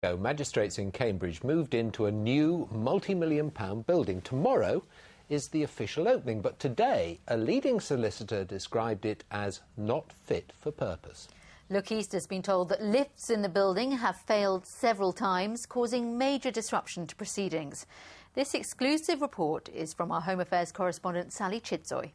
Magistrates in Cambridge moved into a new multi-million-pound building. Tomorrow is the official opening, but today a leading solicitor described it as not fit for purpose. Look East has been told that lifts in the building have failed several times, causing major disruption to proceedings. This exclusive report is from our Home Affairs correspondent Sally Chidzoy.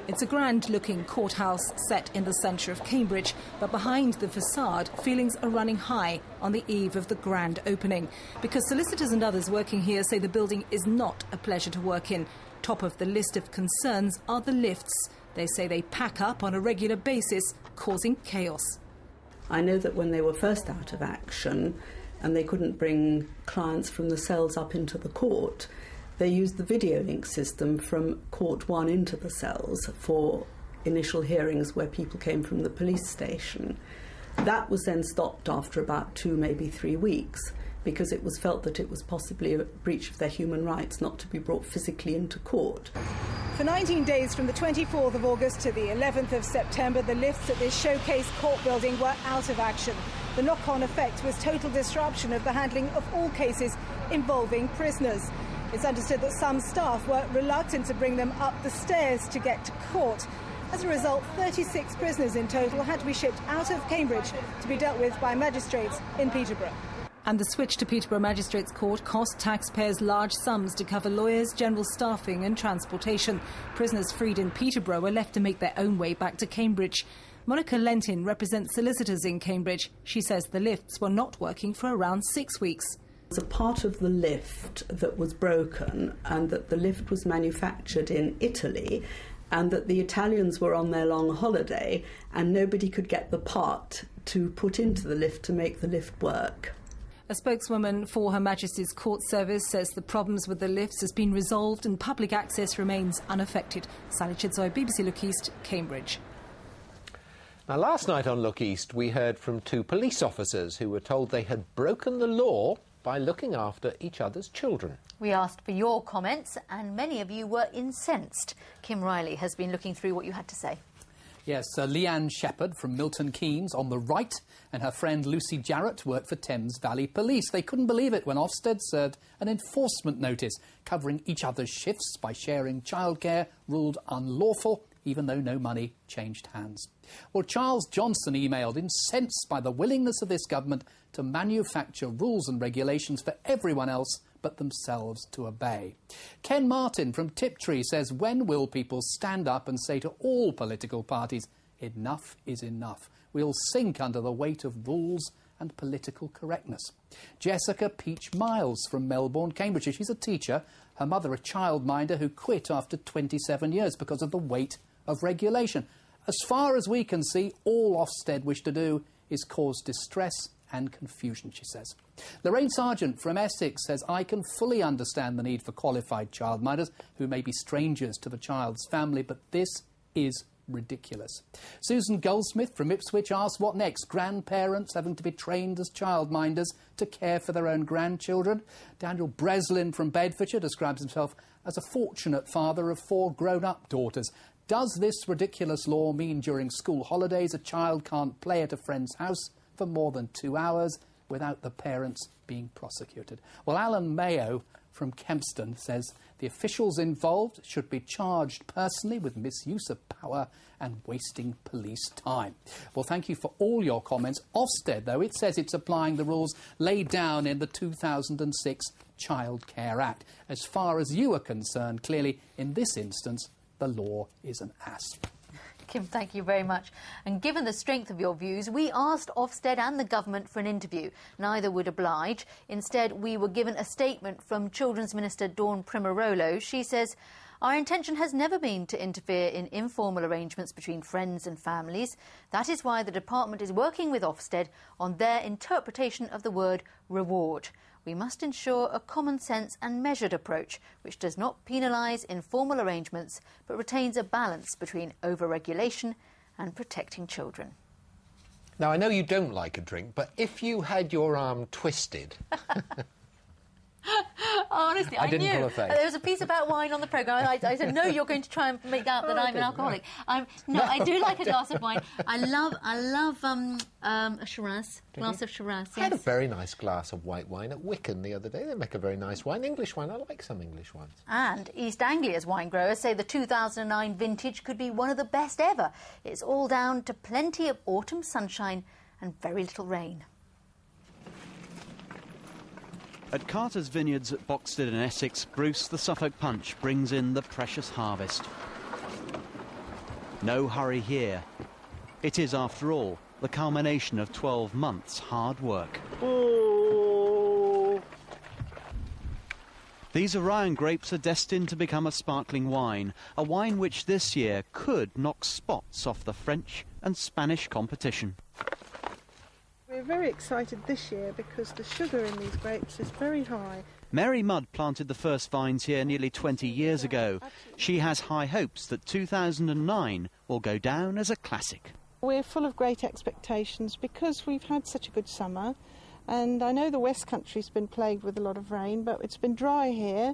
It's a grand-looking courthouse set in the centre of Cambridge, but behind the facade, feelings are running high on the eve of the grand opening, because solicitors and others working here say the building is not a pleasure to work in. Top of the list of concerns are the lifts. They say they pack up on a regular basis, causing chaos. I know that when they were first out of action and they couldn't bring clients from the cells up into the court, they used the video link system from Court 1 into the cells for initial hearings where people came from the police station. That was then stopped after about 2, maybe 3 weeks, because it was felt that it was possibly a breach of their human rights not to be brought physically into court. For 19 days from the 24th of August to the 11th of September, the lifts at this showcase court building were out of action. The knock-on effect was total disruption of the handling of all cases involving prisoners. It's understood that some staff were reluctant to bring them up the stairs to get to court. As a result, 36 prisoners in total had to be shipped out of Cambridge to be dealt with by magistrates in Peterborough. And the switch to Peterborough Magistrates Court cost taxpayers large sums to cover lawyers, general staffing and transportation. Prisoners freed in Peterborough were left to make their own way back to Cambridge. Monica Lentin represents solicitors in Cambridge. She says the lifts were not working for around 6 weeks. There was a part of the lift that was broken, and that the lift was manufactured in Italy, and that the Italians were on their long holiday and nobody could get the part to put into the lift to make the lift work. A spokeswoman for Her Majesty's Court Service says the problems with the lifts has been resolved and public access remains unaffected. Sally Chidzoy, BBC Look East, Cambridge. Now, last night on Look East, we heard from 2 police officers who were told they had broken the law by looking after each other's children. We asked for your comments, and many of you were incensed. Kim Riley has been looking through what you had to say. Yes, Leanne Shepherd from Milton Keynes on the right and her friend Lucy Jarrett worked for Thames Valley Police. They couldn't believe it when Ofsted served an enforcement notice covering each other's shifts by sharing childcare ruled unlawful, even though no money changed hands. Well, Charles Johnson emailed, incensed by the willingness of this government to manufacture rules and regulations for everyone else but themselves to obey. Ken Martin from Tiptree says, when will people stand up and say to all political parties, enough is enough? We'll sink under the weight of rules and political correctness. Jessica Peach Miles from Melbourne, Cambridgeshire. She's a teacher, her mother a childminder who quit after 27 years because of the weight of regulation. As far as we can see, all Ofsted wish to do is cause distress and confusion, she says. Lorraine Sargent from Essex says, I can fully understand the need for qualified childminders who may be strangers to the child's family, but this is ridiculous. Susan Goldsmith from Ipswich asks, what next? Grandparents having to be trained as childminders to care for their own grandchildren? Daniel Breslin from Bedfordshire describes himself as a fortunate father of 4 grown-up daughters. Does this ridiculous law mean during school holidays a child can't play at a friend's house for more than 2 hours without the parents being prosecuted? Well, Alan Mayo from Kempston says the officials involved should be charged personally with misuse of power and wasting police time. Well, thank you for all your comments. Ofsted, though, it says it's applying the rules laid down in the 2006 Childcare Act. As far as you are concerned, clearly, in this instance, the law is an ass. Kim, thank you very much. And given the strength of your views, we asked Ofsted and the government for an interview. Neither would oblige. Instead, we were given a statement from Children's Minister Dawn Primarolo. She says, our intention has never been to interfere in informal arrangements between friends and families. That is why the department is working with Ofsted on their interpretation of the word reward. We must ensure a common sense and measured approach which does not penalise informal arrangements but retains a balance between over-regulation and protecting children. Now, I know you don't like a drink, but if you had your arm twisted... Honestly, I didn't knew. pull a face. There was a piece about wine on the programme. I said, no, you're going to try and make out that I'm an alcoholic. No, I do like a glass of wine. I love a Shiraz, glass of Shiraz, yes. I had a very nice glass of white wine at Wicken the other day. They make a very nice wine. English wine. I like some English wines. And East Anglia's wine growers say the 2009 vintage could be one of the best ever. It's all down to plenty of autumn sunshine and very little rain. At Carter's Vineyards at Boxted in Essex, Bruce, the Suffolk Punch, brings in the precious harvest. No hurry here. It is, after all, the culmination of 12 months' hard work. Ooh. These Orion grapes are destined to become a sparkling wine, a wine which this year could knock spots off the French and Spanish competition. We're very excited this year because the sugar in these grapes is very high. Mary Mudd planted the first vines here nearly 20 years ago. She has high hopes that 2009 will go down as a classic. We're full of great expectations because we've had such a good summer, and I know the West Country's been plagued with a lot of rain, but it's been dry here,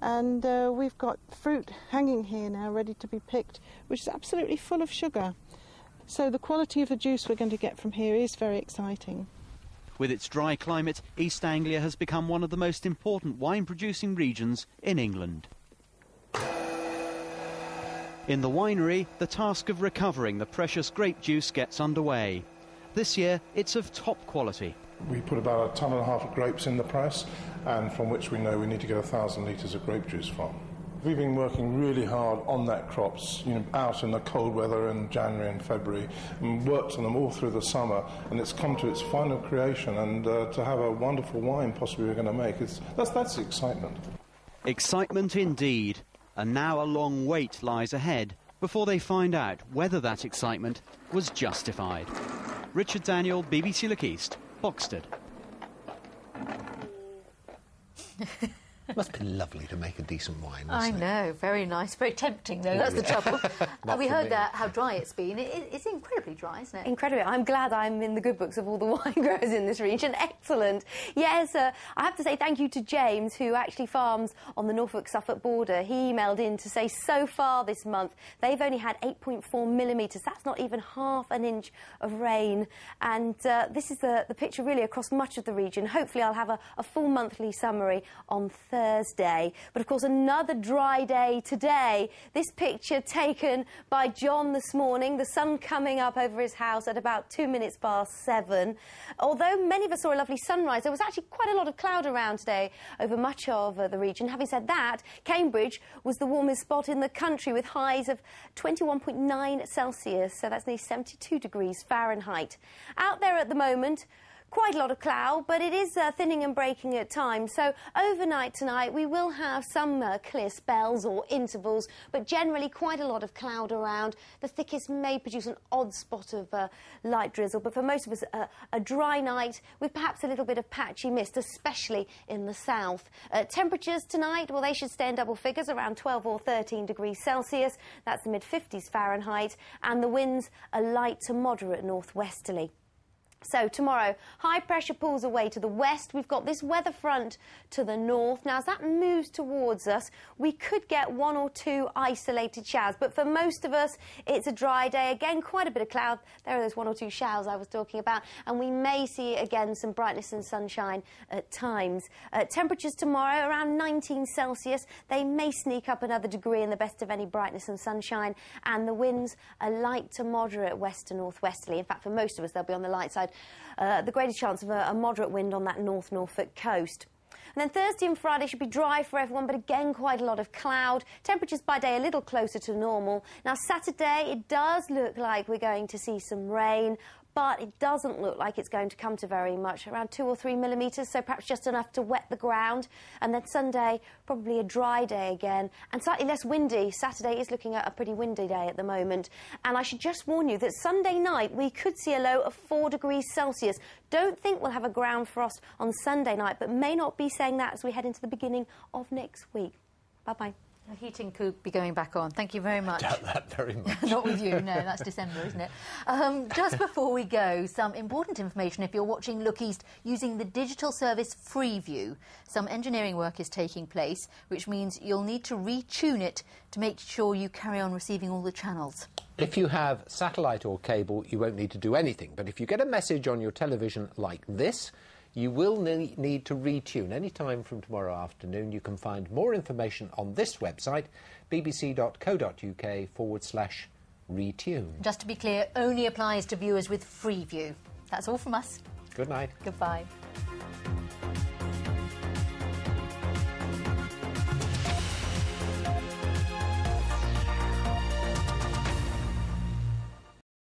and we've got fruit hanging here now ready to be picked, which is absolutely full of sugar. So the quality of the juice we're going to get from here is very exciting. With its dry climate, East Anglia has become one of the most important wine-producing regions in England. In the winery, the task of recovering the precious grape juice gets underway. This year, it's of top quality. We put about 1.5 tons of grapes in the press, and from which we know we need to get 1,000 litres of grape juice from. We've been working really hard on that crops, out in the cold weather in January and February, and worked on them all through the summer, and it's come to its final creation, and to have a wonderful wine possibly we're going to make, that's the excitement. Excitement indeed, and now a long wait lies ahead before they find out whether that excitement was justified. Richard Daniel, BBC Look East, Boxted. It must be lovely to make a decent wine, I mustn't it? know, very nice. Very tempting, though, that's the trouble. We heard how dry it's been. It's incredibly dry, isn't it? Incredibly. I'm glad I'm in the good books of all the wine growers in this region. Excellent. Yes, I have to say thank you to James, who actually farms on the Norfolk-Suffolk border. He emailed in to say so far this month they've only had 8.4 millimetres. That's not even half an inch of rain. And this is the picture really across much of the region. Hopefully I'll have a full monthly summary on Thursday. But of course another dry day today. This picture taken by John this morning, the sun coming up over his house at about 7:02. Although many of us saw a lovely sunrise, there was actually quite a lot of cloud around today over much of the region. Having said that, Cambridge was the warmest spot in the country with highs of 21.9 Celsius, so that's nearly 72 degrees Fahrenheit. Out there at the moment, quite a lot of cloud, but it is thinning and breaking at times. So overnight tonight we will have some clear spells or intervals, but generally quite a lot of cloud around. The thickest may produce an odd spot of light drizzle, but for most of us a dry night with perhaps a little bit of patchy mist, especially in the south. Temperatures tonight, well, they should stay in double figures, around 12 or 13 degrees Celsius. That's the mid-50s Fahrenheit, and the winds are light to moderate northwesterly. So tomorrow, high pressure pulls away to the west. We've got this weather front to the north. Now, as that moves towards us, we could get one or two isolated showers. But for most of us, it's a dry day. Again, quite a bit of cloud. There are those one or two showers I was talking about. And we may see, again, some brightness and sunshine at times. Temperatures tomorrow, around 19 Celsius. They may sneak up another degree in the best of any brightness and sunshine. And the winds are light to moderate west to northwesterly. In fact, for most of us, they'll be on the light side. The greatest chance of a moderate wind on that North Norfolk coast. And then Thursday and Friday should be dry for everyone, but again quite a lot of cloud. Temperatures by day a little closer to normal. Now Saturday, it does look like we're going to see some rain, but it doesn't look like it's going to come to very much, around 2 or 3 millimetres, so perhaps just enough to wet the ground. And then Sunday, probably a dry day again, and slightly less windy. Saturday is looking at a pretty windy day at the moment. And I should just warn you that Sunday night we could see a low of 4 degrees Celsius. Don't think we'll have a ground frost on Sunday night, but may not be saying that as we head into the beginning of next week. Bye-bye. The heating could be going back on. Thank you very much. I doubt that very much. Not with you, no, that's December, isn't it? Just before we go, some important information if you're watching Look East using the digital service Freeview. Some engineering work is taking place, which means you'll need to retune it to make sure you carry on receiving all the channels. If you have satellite or cable, you won't need to do anything. But if you get a message on your television like this, you will need to retune. Any time from tomorrow afternoon, you can find more information on this website, bbc.co.uk/retune. Just to be clear, only applies to viewers with Freeview. That's all from us. Good night. Goodbye.